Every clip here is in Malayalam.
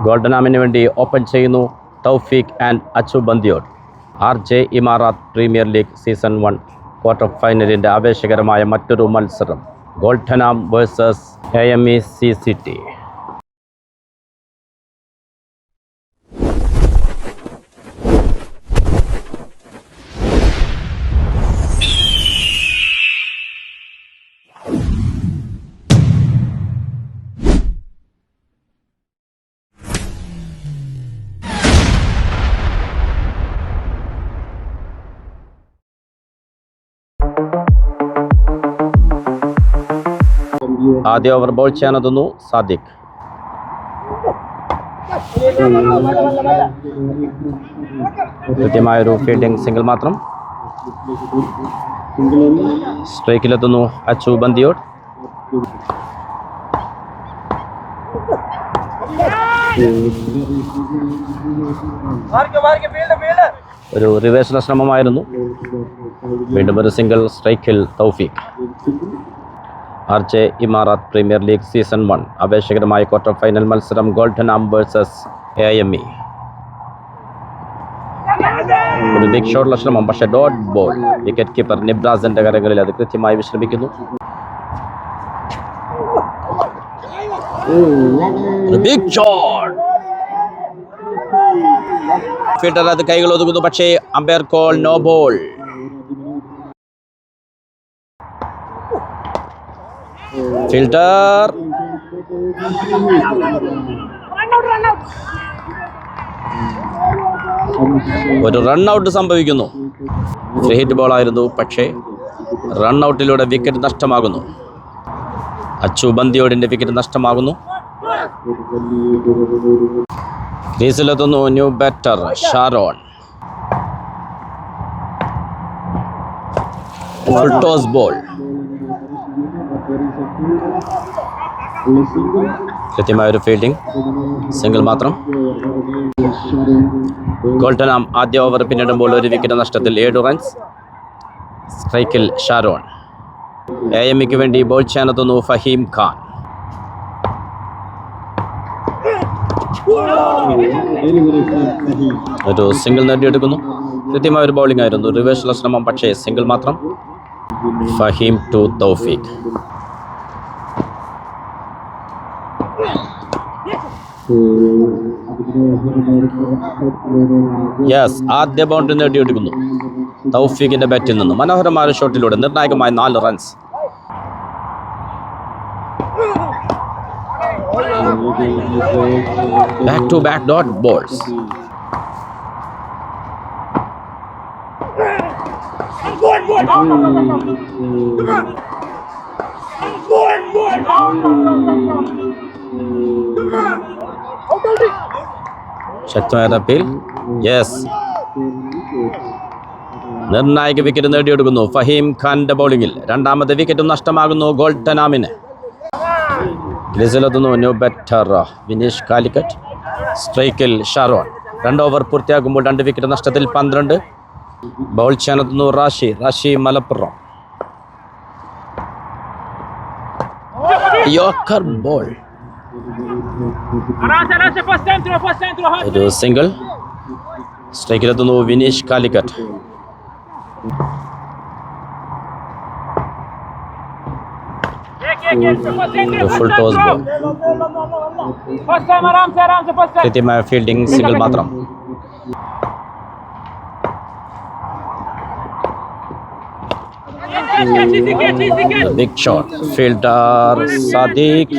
ഗോൾഡനാമിന് വേണ്ടി ഓപ്പൺ ചെയ്യുന്നു Thoufeeq and Achu Bandiyod. RJ Emarat Premier League season 1 quarter ഫൈനലിൻ്റെ ആവേശകരമായ മറ്റൊരു മത്സരം ഗോൾഡനാം വേഴ്സസ് AME CCT. ആദ്യ ഓവർ ബോൾ ചെയ്യാനെത്തുന്നു സാദിഖ്. കൃത്യമായൊരു ഫീൽഡിംഗ് സിംഗിൾ മാത്രം. സ്ട്രൈക്കിലെത്തുന്നു അച്ചു ബന്ദിയോട്. ഒരു റിവേഴ്സൽ ശ്രമമായിരുന്നു. വീണ്ടും ഒരു സിംഗിൾ. സ്ട്രൈക്കിൽ തൗഫീഖ്. RJ Emarat Premier League season 1 ആവേശകരമായ ക്വാർട്ടർ ഫൈനൽ മത്സരം ഗോൾഡനാം വേഴ്സസ് AME. ഒരു ബിഗ് ഷോട്ടുള്ള ശ്രമം, പക്ഷേ ഡോട്ട് ബോൾ. വിക്കറ്റ് കീപ്പർ നിബ്രാസിന്റെ കരങ്ങളിൽ അത് കൃത്യമായി വിശ്രമിക്കുന്നു. Big shot. ഫീൽഡർ അത് കൈകൾ ഒതുക്കുന്നു, പക്ഷേ അമ്പയർ കോൾ നോ ബോൾ. ഫിൽട്ടർ ഒരു റൺഔട്ട് സംഭവിക്കുന്നു. ഫ്രീ ഹിറ്റ് ബോൾ ആയിരുന്നു, പക്ഷേ റൺഔട്ടിലൂടെ വിക്കറ്റ് നഷ്ടമാകുന്നു. അച്ചു ബന്ദിയോടിന്റെ വിക്കറ്റ് നഷ്ടമാകുന്നു. ക്രീസിലെത്തുന്നു new batter Sharon. Full toss ball. കൃത്യമായൊരു ഫീൽഡിംഗ് സിംഗിൾ മാത്രം. ഗോൾഡനാം ആദ്യ ഓവർ പിന്നിടുമ്പോൾ ഒരു വിക്കറ്റ് നഷ്ടത്തിൽ 7 റൺസ്. സ്ട്രൈക്കിൽ ഷാരോൺ. AMEക്ക് വേണ്ടി ബോൾ ചെയ്യാനെത്തുന്നു ഫഹീം ഖാൻ. ഒരു സിംഗിൾ നേടിയെടുക്കുന്നു. കൃത്യമായൊരു ബൗളിംഗ് ആയിരുന്നു. റിവേഴ്സൽ ശ്രമം, പക്ഷേ സിംഗിൾ മാത്രം. ഫഹീം ടു തൗഫീഖ്. ആദ്യ ബൗണ്ടറി നേടിയെടുക്കുന്നു തൗഫീഖിന്റെ ബാറ്റിൽ നിന്ന്. മനോഹരമായ ഷോട്ടിലൂടെ നിർണായകമായ 4 runs. Back to back dot balls. ശക്തമായ അപ്പീൽ. നിർണായക വിക്കറ്റ് നേടിയെടുക്കുന്നു ഫഹീം ഖാന്റെ ബൗളിംഗിൽ. രണ്ടാമത്തെ വിക്കറ്റും നഷ്ടമാകുന്നു ഗോൾഡനാമിന്. ക്രീസിലെത്തുന്നു ന്യൂ ബാറ്റർ വിനീഷ് കാലിക്കറ്റ്. സ്ട്രൈക്കിൽ ഷാരോൺ. 2 ഓവർ പൂർത്തിയാകുമ്പോൾ 2 വിക്കറ്റ് നഷ്ടത്തിൽ 12. ബൗൾ ചെയ്യാനെത്തുന്നു റാഷി മലപ്പുറം. Yorker ball. ഒരു സിംഗിൾ. സ്ട്രൈക്കിലെത്തുന്നു Vineesh Calicut. Full toss ball. കൃത്യമായ ഫീൽഡിംഗ് സിംഗിൾ മാത്രം. Big shot. ഫീൽഡർ സാദിഖ്.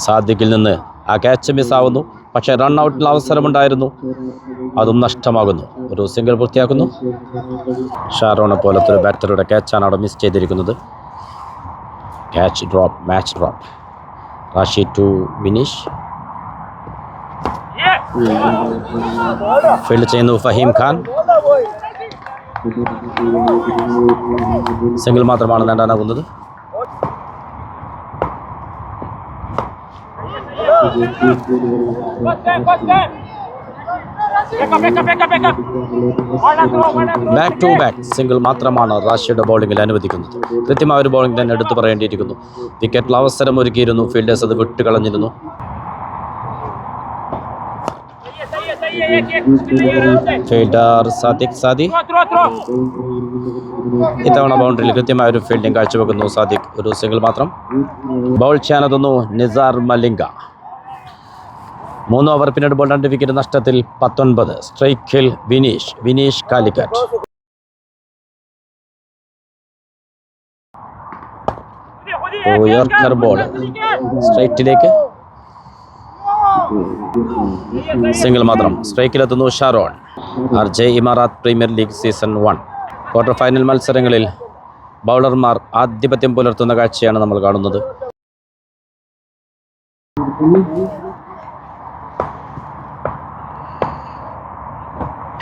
സാദിഖിൽ നിന്ന് ആ ക്യാച്ച് മിസ്സാവുന്നു, പക്ഷേ റൺഔട്ടിൽ അവസരമുണ്ടായിരുന്നു, അതും നഷ്ടമാകുന്നു. ഒരു സിംഗിൾ പൂർത്തിയാക്കുന്നു. ഷാരോണെ പോലത്തെ ഒരു ബാറ്ററുടെ ക്യാച്ചാണ് അവിടെ മിസ് ചെയ്തിരിക്കുന്നത്. Catch drop, match drop. Rashi to Vineesh. Field ചെയ്യുന്നു ഫഹീം ഖാൻ. സിംഗിൾ മാത്രമാണ് നേടാനാകുന്നത്. ബാക്ക് ടു ബാക്ക് സിംഗിൾ മാത്രമാണ് റാഷിയുടെ ബൗളിങ്ങിൽ അനുവദിക്കുന്നത്. കൃത്യമായ ഒരു ബൗളിംഗ് തന്നെ എടുത്തു പറയേണ്ടിയിരിക്കുന്നു. വിക്കറ്റിൽ അവസരം ഒരുക്കിയിരുന്നു, ഫീൽഡേഴ്സ് അത് വിട്ടുകളഞ്ഞിരുന്നു. ഫീൽഡർ സാദിഖ് സാദി ഇത്തവണ ബൗണ്ടറിയിൽ കൃത്യമായ ഒരു ഫീൽഡിംഗ് കാഴ്ചവെക്കുന്നു. സാദിഖ് ഒരു സിംഗിൾ മാത്രം. ബൗൾ ചെയ്യാനെത്തുന്നു നിസാർ മലിംഗ. 3 ഓവർ പിന്നീട് ബോൾ 2 വിക്കറ്റ് നഷ്ടത്തിൽ 19. സ്ട്രൈക്കിൽ വിനീഷ് കാലിക്കറ്റ്. യോർക്കർ ബോൾ സ്ട്രൈറ്റിലേക്ക്, സിംഗിൾ മാത്രം. സ്ട്രൈക്കിലെത്തുന്നു Sharon. RJ Emarat Premier League season 1 quarter final മത്സരങ്ങളിൽ ബൗളർമാർ ആധിപത്യം പുലർത്തുന്ന കാഴ്ചയാണ് നമ്മൾ കാണുന്നത്.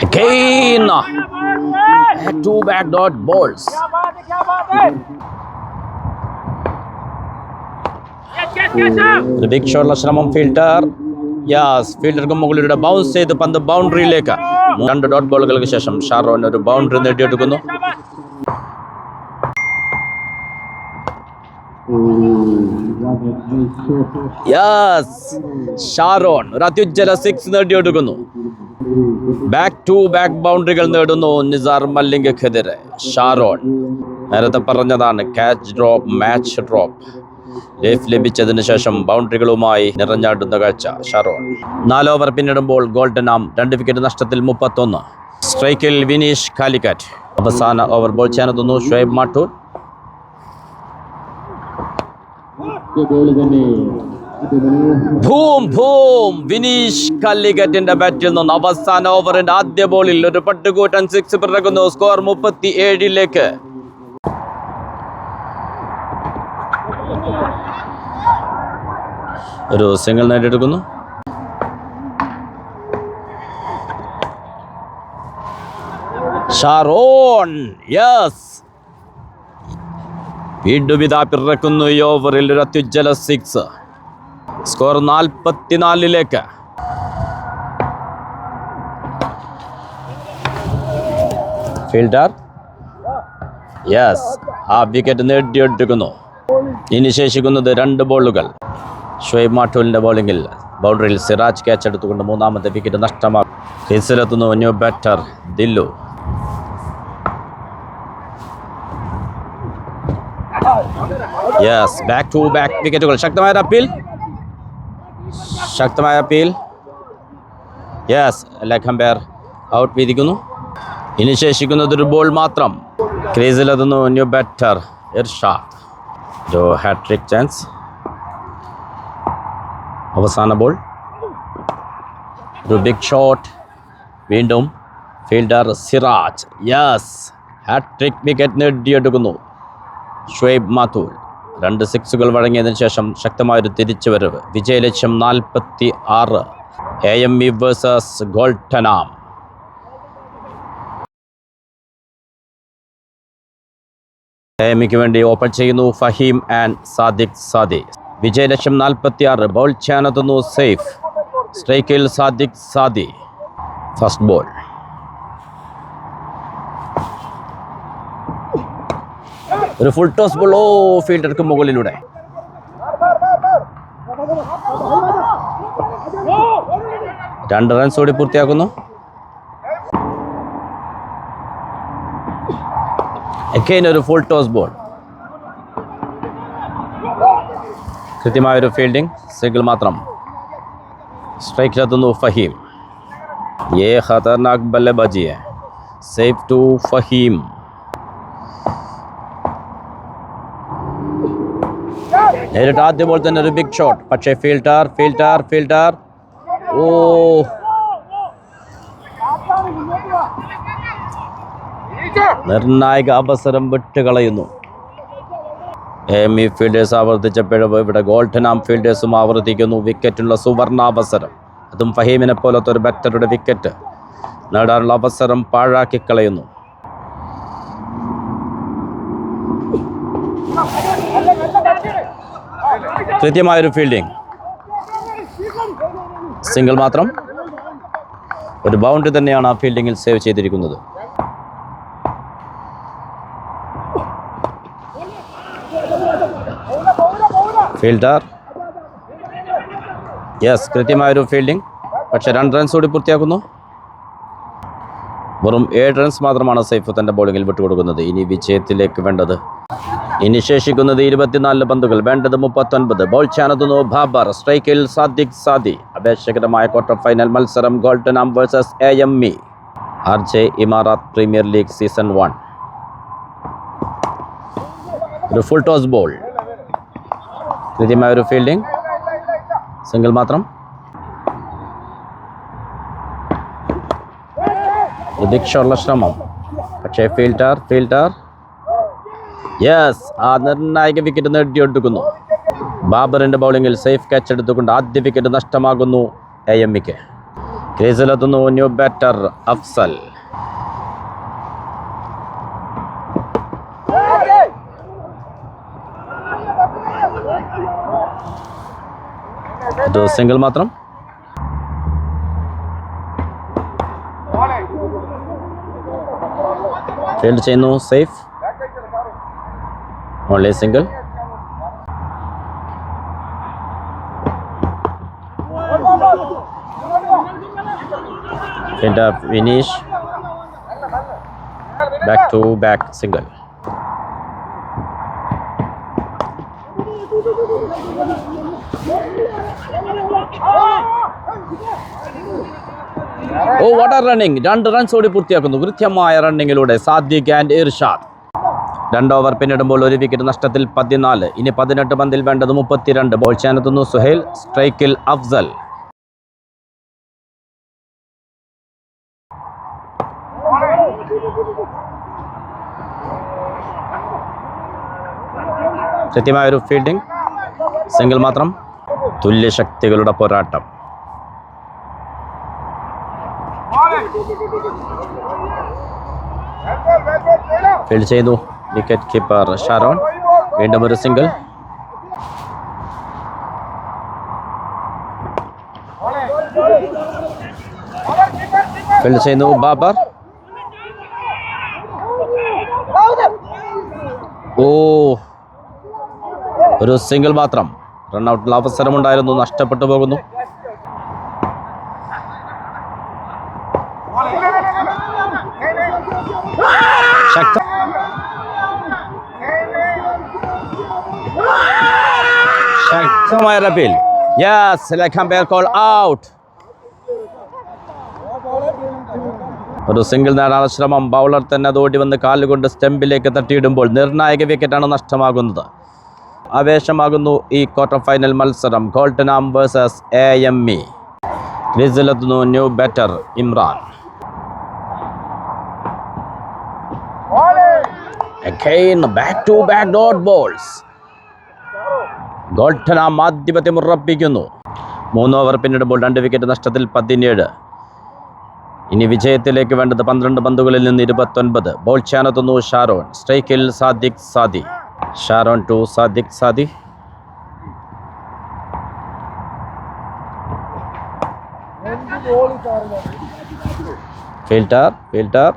Again, two back dot balls. ഒരു ബിഗ് ഷോട്ടുള്ള ശ്രമം. ഫീൽഡർക്ക് മുകളിലൂടെ ബൗൺസ് ചെയ്ത് പന്ത് ബൗണ്ടറിയിലേക്ക്. 2 ഡോട്ട് ബോളുകൾക്ക് ശേഷം ഷാരോൺ ഒരു ബൗണ്ടറി നേടിയെടുക്കുന്നു. ഷാരോൺ ഒരു അത്യുജ്വല 6 നേടിയെടുക്കുന്നു. ബാക്ക് ടു ബാക്ക് ബൗണ്ടറികൾ നേടുന്നു നിസാർ മലിംഗക്കെതിരെ ഷാരോൺ. നേരത്തെ പറഞ്ഞതാണ് catch drop, match drop. Leaf ലഭിച്ചതിന് ശേഷം ബൗണ്ടറികളുമായി നിറഞ്ഞാടുന്ന കാഴ്ച ഷാരോൺ. 4 ഓവർ പിന്നിടുമ്പോൾ ഗോൾഡനാം 2 വിക്കറ്റ് നഷ്ടത്തിൽ 31. സ്ട്രൈക്കിൽ വിനീഷ് കാലിക്കറ്റ്. അവസാന ഓവർ ബോൾ ചെയ്യാനെത്തുന്നു ഷുഐബ് മാട്ടൂർ. വിനീഷ് കാലിക്കറ്റിന്റെ ബാറ്റിൽ നിന്ന് അവസാന ഓവറിന്റെ ആദ്യ ബോളിൽ ഒരു പട്ടുകൂട്ടൻ 6 പിറക്കുന്നു. സ്കോർ 37. ഒരു സിംഗിൾ നേടിയെടുക്കുന്നു. ഷാരോൺ വീണ്ടും ഇതാ പിറക്കുന്നു ഈ ഓവറിൽ ഒരു അത്യുജ്വല 6. സ്കോർ 44. ഫീൽഡർ ആ വിക്കറ്റ് നേടിയെടുക്കുന്നു. ഇനി ശേഷിക്കുന്നത് 2 ബോളുകൾ. ഷുഐബ് മാട്ടൂലിന്റെ ബൗളിംഗിൽ ബൗണ്ടറിയിൽ സിറാജ് ക്യാച്ച് എടുത്തുകൊണ്ട് 3ാമത്തെ വിക്കറ്റ് നഷ്ടമാകും. ക്രീസിലെത്തുന്നു new batter Dillu. Back to back വിക്കറ്റുകൾ. ശക്തമായ അപ്പീൽ. ലെഗ് അമ്പയർ ഔട്ട് വിധിക്കുന്നു. ഇനി ശേഷിക്കുന്നത് ഒരു ബോൾ മാത്രം. ക്രീസിലെത്തുന്നു ന്യൂ ബാറ്റർ ഇർഷാദ്. ഒരു ഹാട്രിക് ചാൻസ്. അവസാന ബോൾ. ഒരു ബിഗ് ഷോട്ട്. വീണ്ടും ഫീൽഡർ സിറാജ്. ഹാട്രിക് വിക്കറ്റ് നേടിയെടുക്കുന്നു ഷുഐബ് മാത്തൂൽ. 2 സിക്സുകൾ വഴങ്ങിയതിനു ശേഷം ശക്തമായൊരു തിരിച്ചുവരവ്. വിജയലക്ഷ്യം 46. AME versus ഗോൾട്ടനാം. AMEക്ക് വേണ്ടി ഓപ്പൺ ചെയ്യുന്നു ഫഹീം ആൻഡ് സാദിഖ് സാദി. വിജയലക്ഷ്യം 46. ബൗൾ ചെയ്യാനെത്തുന്നു സേഫ്. സ്ട്രൈക്കിൽ സാദിഖ് സാദി. First ball. ഒരു ഫുൾ ടോസ് ബോൾ. ഫീൽഡർക്ക് മുകളിലൂടെ. രണ്ട് റൺസ് കൂടി പൂർത്തിയാക്കുന്നു. അഗൈൻ ഒരു ഫുൾ ടോസ് ബോൾ. കൃത്യമായൊരു ഫീൽഡിംഗ്. സിംഗിൾ മാത്രം. സ്ട്രൈക്കിലെത്തുന്നു ഫഹീം. ഖതർനാക് ബല്ലേബാജി. സേഫ് ടു ഫഹീം. നേരിട്ട് ആദ്യ ബോൾ തന്നെ ഒരു ബിഗ് ഷോട്ട്. പക്ഷേ ഫീൽഡർ നിർണായക അവസരം വിട്ടുകളയുന്നു. AME ഫീൽഡേഴ്സ് ആവർത്തിച്ച പിഴവ് ഇവിടെ ഗോൾട്ടനാം ഫീൽഡേഴ്സും ആവർത്തിക്കുന്നു. വിക്കറ്റുള്ള സുവർണാവസരം. അതും ഫഹീമിനെ പോലത്തെ ഒരു ബാറ്ററുടെ വിക്കറ്റ് നേടാനുള്ള അവസരം പാഴാക്കി കളയുന്നു. കൃത്യമായൊരു ഫീൽഡിംഗ്. സിംഗിൾ മാത്രം. ഒരു ബൗണ്ടറി തന്നെയാണ് ആ ഫീൽഡിങ്ങിൽ സേവ് ചെയ്തിരിക്കുന്നത്. ഫീൽഡർ യെസ്, കൃത്യമായൊരു ഫീൽഡിംഗ്. പക്ഷേ 2 റൺസ് കൂടി പൂർത്തിയാക്കുന്നു. വെറും 7 റൺസ് മാത്രമാണ് സൈഫ് തൻ്റെ ബൗളിങ്ങിൽ വിട്ടുകൊടുക്കുന്നത്. ഇനി വിജയത്തിലേക്ക് വേണ്ടത്, ഇനി ശേഷിക്കുന്നത് 24 പന്തുകൾ, വേണ്ടത് 39. ബോൾ ചാനത്തുന്നു ബാബർ, സ്ട്രൈക്കിൽ സാദിഖ് സാദി. അപേക്ഷകരമായ ക്വാർട്ടർ ഫൈനൽ മത്സരം Golden Arm versus AME, RJ Emarat Premier League season 1. ഒരു ഫുൾ ടോസ് ബോൾ, കൃത്യമായൊരു ഫീൽഡിംഗ്, സിംഗിൾ മാത്രം. പ്രതീക്ഷയുള്ള ശ്രമം, പക്ഷേ ഫീൽഡർ യെസ്, ആ നിർണായക വിക്കറ്റ് നേടിയെടുക്കുന്നു. ബാബറിൻ്റെ ബൗളിങ്ങിൽ സേഫ് ക്യാച്ച് എടുത്തുകൊണ്ട് ആദ്യ വിക്കറ്റ് നഷ്ടമാകുന്നു AMEക്ക്. ക്രീസിലെത്തുന്നു ന്യൂ ബാറ്റർ അഫ്സൽ. ഇത് സിംഗിൾ മാത്രം. ഫീൽഡ് ചെയ്യുന്നു Saif, only single. Fielder finish, back to back single. Oh what are running, 2 runs ഓടി പൂർത്തിയാക്കുന്നു. കൃത്യമായ റണ്ണിങ്ങിലൂടെ സാദിഖ് ആൻഡ് ഇർഷാദ്. 2 ഓവർ പിന്നിടുമ്പോൾ 1 വിക്കറ്റ് നഷ്ടത്തിൽ 14. ഇനി 18 പന്തിൽ വേണ്ടത് 32. ബോൾ ചാനത്തുന്നു സുഹൈൽ, സ്ട്രൈക്കിൽ അഫ്സൽ. കൃത്യമായൊരു ഫീൽഡിംഗ്, സിംഗിൾ മാത്രം. തുല്യശക്തികളുടെ പോരാട്ടം. ഫീൽഡ് ചെയ്തു വിക്കറ്റ് കീപ്പർ ഷാരോൺ. വീണ്ടും ഒരു സിംഗിൾ. ഫീൽഡ് ചെയ്യുന്നു ബാബർ. ഓ, ഒരു സിംഗിൾ മാത്രം. റൺഔട്ടുള്ള അവസരമുണ്ടായിരുന്നു, നഷ്ടപ്പെട്ടു പോകുന്നു. ശക്തമായ appeal. Yes, umpire call out. ഒരു സിംഗിൾ നേടാനുള്ള ശ്രമം. ബൗളർ തന്നെ അത് ഓടി വന്ന് കാലുകൊണ്ട് സ്റ്റംപിലേക്ക് തട്ടിയിടുമ്പോൾ നിർണായക വിക്കറ്റാണ് നഷ്ടമാകുന്നത്. ആവേശമാകുന്നു ഈ ക്വാർട്ടർ ഫൈനൽ മത്സരം. Golden Arm versus AME. ക്രീസിലെത്തുന്നു new batter Imran. Again back to back dot balls. Golden Arm ആധിപത്യം ഉറപ്പിക്കുന്നു. 3 ഓവർ പിന്നിടുമ്പോൾ 2 വിക്കറ്റ് നഷ്ടത്തിൽ 17. ഇനി വിജയത്തിലേക്ക് വേണ്ടത് 12 പന്തുകളിൽ നിന്ന് 29. ബോൾ ചാനത്തുന്നു ഷാരോൺ, സ്ട്രൈക്കിൽ സാദിഖ് സാദി. ഷാരോൺ ടു സാദിഖ് സാദി. ഫീൽഡർ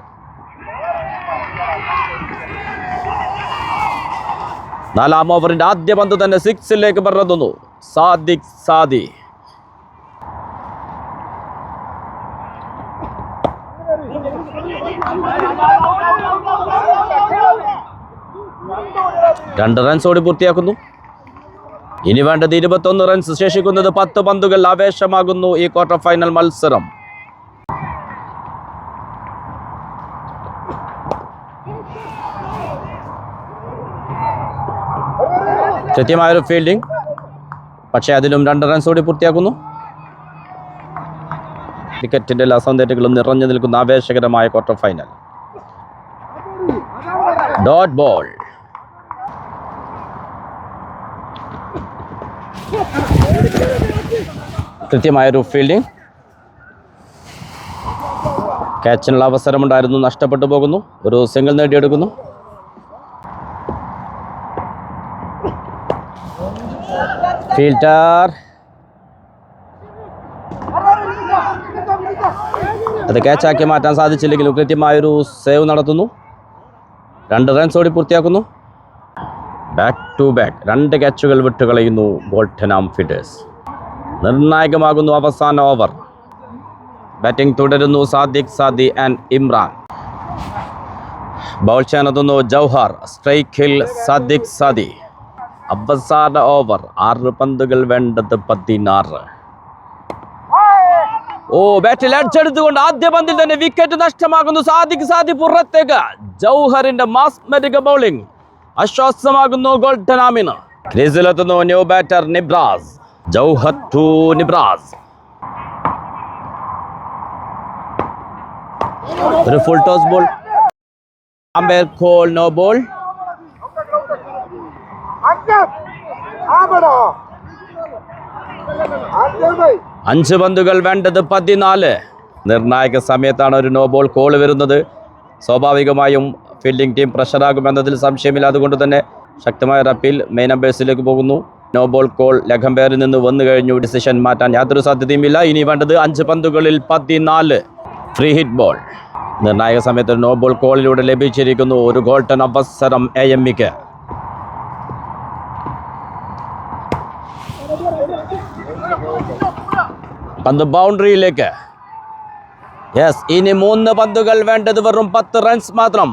4-ാം ഓവറിന്റെ ആദ്യ പന്ത് തന്നെ 6ലേക്ക് പറന്നുന്നു. സാദിഖ് സാദി. രണ്ട് റൺസ് ഓടി പൂർത്തിയാക്കുന്നു. ഇനി വേണ്ടത് 21 റൺസ്. ശേഷിക്കുന്നത് 10 പന്തുകൾ. ആവേശമാകുന്നു ഈ ക്വാർട്ടർ ഫൈനൽ മത്സരം. കൃത്യമായൊരു ഫീൽഡിംഗ്, പക്ഷേ അതിലും 2 റൺസ് ഓടി പൂർത്തിയാക്കുന്നു. വിക്കറ്റിന്റെ എല്ലാ സൗന്ദര്യങ്ങളും നിറഞ്ഞു നിൽക്കുന്ന ആവേശകരമായ ക്വാർട്ടർ ഫൈനൽ. Dot ball. കൃത്യമായൊരു ഫീൽഡിംഗ്. ക്യാച്ചിനുള്ള അവസരമുണ്ടായിരുന്നു, നഷ്ടപ്പെട്ടു പോകുന്നു. ഒരു സിംഗിൾ നേടിയെടുക്കുന്നു. ഫീൽഡർ അത് ക്യാച്ചാക്കി മാറ്റാൻ സാധിച്ചില്ലെങ്കിലും കൃത്യമായൊരു സേവ് നടത്തുന്നു. 2 റൺസ് ഓടി പൂർത്തിയാക്കുന്നു. ബാക്ക് ടു ബാക്ക് 2 ക്യാച്ചുകൾ വിട്ടുകളയുന്നു ഗോൾട്ടനാം ഫീൽഡേഴ്സ്. നിർണായകമാകുന്നു അവസാന ഓവർ. ബാറ്റിംഗ് തുടരുന്നു സാദിഖ് സാദി ആൻഡ് ഇമ്രാൻ. ബൗൾ ചെയ്യാനെത്തുന്നു ജൗഹർ. സ്ട്രൈക്കിൽ സാദിഖ് സാദി. അവസാന ഓവർ. 6 പന്തുകൾ വേണ്ടത് 16. ബാറ്റിൽ അടിച്ചെടുത്തുകൊണ്ട് ആദ്യ പന്തിൽ തന്നെ വിക്കറ്റ് നഷ്ടമാകുന്നു. സാദിഖ് സാദി പുറത്തേക്ക്. ജൗഹറിന്റെ മാസ്മരിക ബൗളിംഗ് ആശ്വാസമാകുന്നു ഗോൾട്ടനാമിന്. ക്രീസിലെത്തുന്നു new batter Nibras. Jouhar to Nibras. ഒരു full toss ball. Umpire call no ball. 5 പന്തുകൾ വേണ്ടത് 14. നിർണായക സമയത്താണ് ഒരു നോ ബോൾ കോൾ വരുന്നത്. സ്വാഭാവികമായും ഫീൽഡിംഗ് ടീം പ്രഷറാകുമെന്നതിൽ സംശയമില്ല. അതുകൊണ്ട് തന്നെ ശക്തമായ ഒരു അപ്പീൽ മെയിൻ അമ്പയേഴ്സിലേക്ക് പോകുന്നു. നോ ബോൾ കോൾ ലെഗ് അമ്പയറിൽ നിന്ന് വന്നു കഴിഞ്ഞു. ഡിസിഷൻ മാറ്റാൻ യാതൊരു സാധ്യതയുമില്ല. ഇനി വേണ്ടത് 5 പന്തുകളിൽ 14. Free hit ball. നിർണായക സമയത്ത് നോ ബോൾ കോളിലൂടെ ലഭിച്ചിരിക്കുന്നു ഒരു ഗോൾട്ടൻ അവസരം AMEക്ക്. പന്ത് ബൗണ്ടറിയിലേക്ക്. ഇനി 3 പന്തുകൾ വേണ്ടത് വെറും 10 റൺസ് മാത്രം.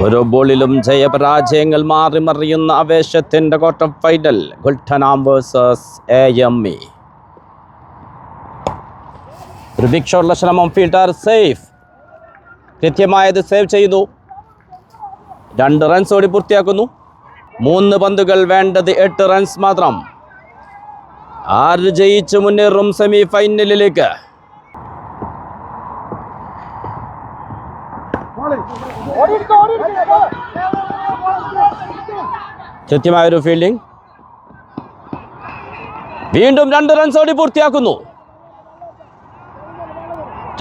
ഓരോ ബോളിലും ജയപരാജയങ്ങൾ മാറി മറിയുന്ന ആവേശത്തിന്റെ quarter final. Golden Arm versus AME. ഒരു ബിഗ് ഷോട്ടുള്ള ശ്രമം. Fielder safe. കൃത്യമായത് സേവ് ചെയ്യുന്നു. 2 റൺസ് ഓടി പൂർത്തിയാക്കുന്നു. 3 പന്തുകൾ വേണ്ടത് 8 റൺസ് മാത്രം. 6 ജയിച്ച് മുന്നേറും സെമി ഫൈനലിലേക്ക്. കൃത്യമായൊരു ഫീൽഡിംഗ്. വീണ്ടും 2 റൺസ് ഓടി പൂർത്തിയാക്കുന്നു.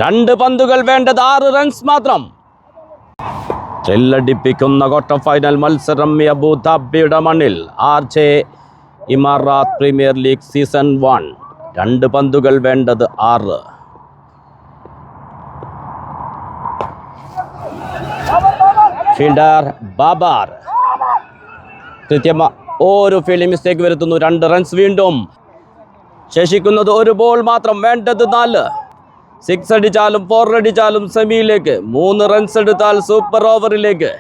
2 പന്തുകൾ വേണ്ടത് 6 റൺസ് മാത്രം. ത്രില്ലടിപ്പിക്കുന്ന ക്വാർട്ടർ ഫൈനൽ മത്സരം അബുദാബിയുടെ മണ്ണിൽ. RJ Emarat Premier League season 1. 2 പന്തുകൾ വേണ്ടത് 6. ഫീൽഡർ ബാബർ ഒരു ഫീൽഡിംഗ് മിസ്റ്റേക്ക് വരുത്തുന്നു. 2 റൺസ് വീണ്ടും. ശേഷിക്കുന്നത് ഒരു ബോൾ മാത്രം. വേണ്ടത് 4. 6 അടിച്ചാലും 4 അടിച്ചാലും സെമിയിലേക്ക്. 3 റൺസ് എടുത്താൽ സൂപ്പർ ഓവറിലേക്ക്.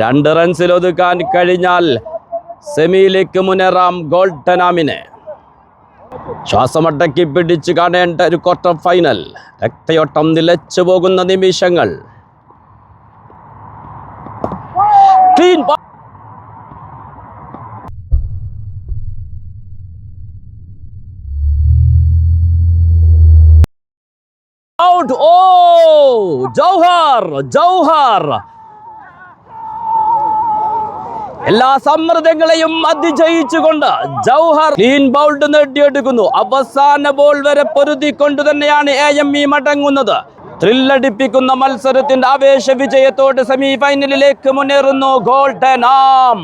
2 റൺസിൽ ഒതുക്കാൻ കഴിഞ്ഞാൽ സെമിയിലേക്ക് മുന്നേറാം ഗോൾട്ടനാമിനെ. ശ്വാസമടക്കി പിടിച്ച് കാണേണ്ട ഒരു ക്വാർട്ടർ ഫൈനൽ. രക്തയോട്ടം നിലച്ചു പോകുന്ന നിമിഷങ്ങൾ. Clean out. ജൗഹർ എല്ലാ സമ്മർദ്ദങ്ങളെയും അതിജയിച്ചുകൊണ്ട് ജൗഹർ ക്ലീൻ ബൗൾഡ് നേടിയെടുക്കുന്നു. അവസാന ബോൾ വരെ പൊരുതിക്കൊണ്ട് തന്നെയാണ് AME മടങ്ങുന്നത്. ത്രില്ലടിപ്പിക്കുന്ന മത്സരത്തിന്റെ ആവേശ വിജയത്തോടെ സെമി ഫൈനലിലേക്ക് മുന്നേറുന്നു ഗോൾട്ടനാം.